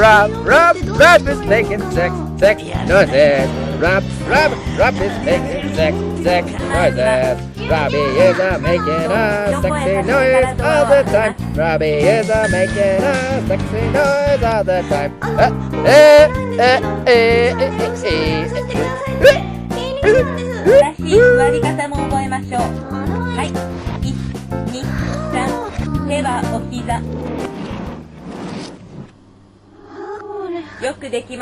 Rob is making sex noises. Rob is making sex noises. Robbie is making a sexy noise all the time. Robbie is making a sexy noise all the time.正しい座り方も覚えましょう。はい、1、2、3、手はお膝。よくできました。